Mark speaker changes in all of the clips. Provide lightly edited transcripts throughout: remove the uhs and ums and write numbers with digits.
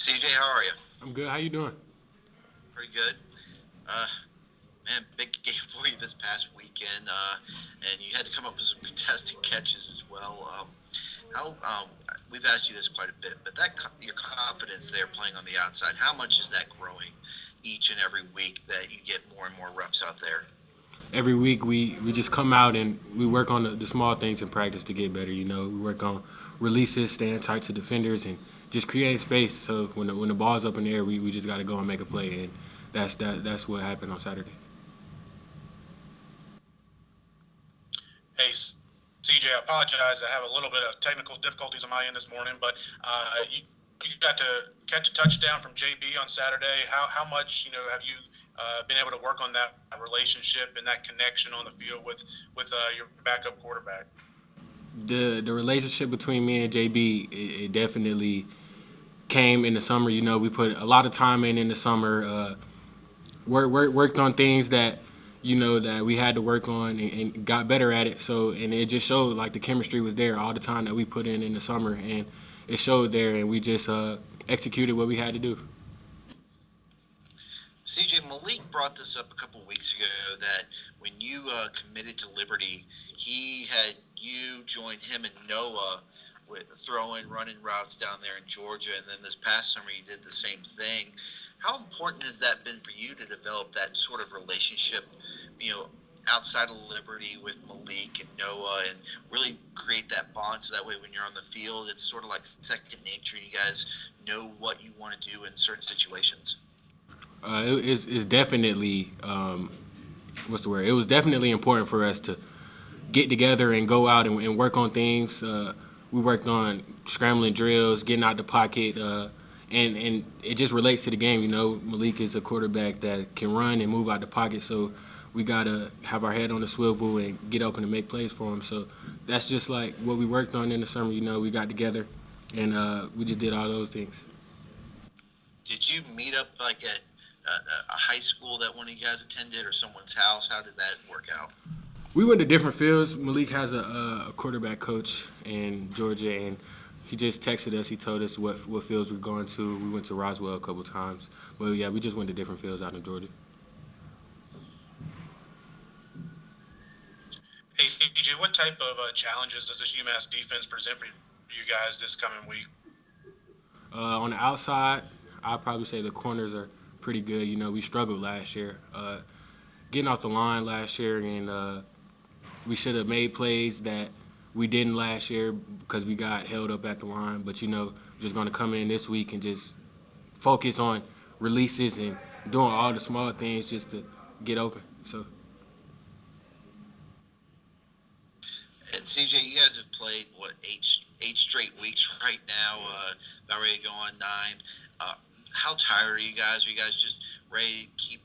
Speaker 1: CJ, how are you?
Speaker 2: I'm good. How you doing?
Speaker 1: Pretty good. Uh, Man, big game for you this past weekend, and you had to come up with some contested catches as well. How We've asked you this quite a bit, but your confidence there playing on the outside, how much is that growing each and every week that you get more and more reps out there?
Speaker 2: Every week we just come out and we work on the small things in practice to get better. We work on releases, staying tight to defenders, and just creating space. So when the ball's up in the air, we just got to go and make a play, and that's what happened on Saturday.
Speaker 3: Hey, CJ, I apologize. I have a little bit of technical difficulties on my end this morning, but you got to catch a touchdown from JB on Saturday. How much have you been able to work on that relationship and that connection on the field with your backup quarterback?
Speaker 2: The relationship between me and JB, it definitely came in the summer. We put a lot of time in the summer. Worked on things that that we had to work on and got better at it. So and it just showed like the chemistry was there all the time that we put in the summer, and it showed there, and we just executed what we had to do.
Speaker 1: CJ, Malik brought this up a couple weeks ago that when you committed to Liberty, he had you join him and Noah with throwing, running routes down there in Georgia, and then this past summer you did the same thing. How important has that been for you to develop that sort of relationship, you know, outside of Liberty with Malik and Noah, and really create that bond so that way when you're on the field, it's sort of like second nature. You guys know what you want to do in certain situations.
Speaker 2: It's definitely what's the word? It was definitely important for us to get together and go out and work on things. We worked on scrambling drills, getting out the pocket, and it just relates to the game. Malik is a quarterback that can run and move out the pocket, so we gotta have our head on the swivel and get open and make plays for him. So that's just like what we worked on in the summer. We got together and we just did all those things.
Speaker 1: Did you meet up like at a high school that one of you guys attended or someone's house? How did that work out?
Speaker 2: We went to different fields. Malik has a quarterback coach in Georgia, and he just texted us. He told us what fields we're going to. We went to Roswell a couple times. But, yeah, we just went to different fields out in Georgia.
Speaker 3: Hey, CJ, what type of challenges does this UMass defense present for you guys this coming week?
Speaker 2: On the outside, I'd probably say the corners are pretty good. We struggled last year. Getting off the line last year, and we should have made plays that we didn't last year because we got held up at the line. But, we're just going to come in this week and just focus on releases and doing all the small things just to get open. So.
Speaker 1: And CJ, you guys have played eight straight weeks right now, about ready to go on 9. How tired are you guys? Are you guys just ready to keep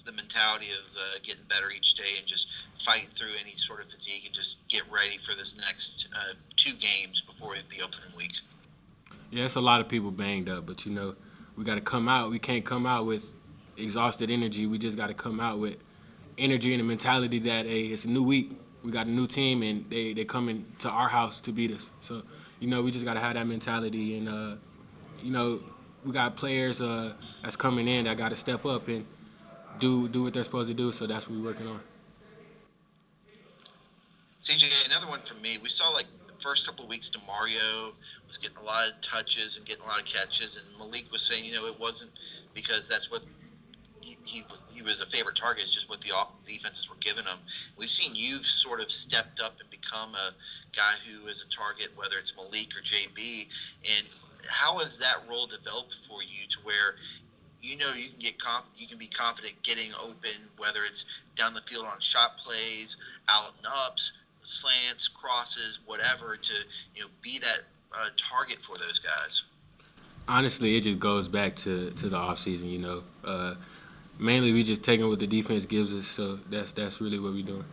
Speaker 1: the mentality of getting better each day and just fighting through any sort of fatigue and just get ready for this next 2 games before the opening week?
Speaker 2: Yeah, it's a lot of people banged up, but we got to come out. We can't come out with exhausted energy. We just got to come out with energy and a mentality that it's a new week. We got a new team, and they coming to our house to beat us. So we just got to have that mentality, and we got players that's coming in that got to step up and do what they're supposed to do. So that's what we're working on.
Speaker 1: CJ, another one from me. We saw like the first couple of weeks, DeMario was getting a lot of touches and getting a lot of catches, and Malik was saying, it wasn't because that's what he was a favorite target. It's just what the defenses were giving him. We've seen you've sort of stepped up and become a guy who is a target, whether it's Malik or JB. And how has that role developed for you to where you can be confident getting open, whether it's down the field on shot plays, out and ups, slants, crosses, whatever, to be that target for those guys?
Speaker 2: Honestly, it just goes back to the offseason. Mainly we just taking what the defense gives us, so that's really what we're doing.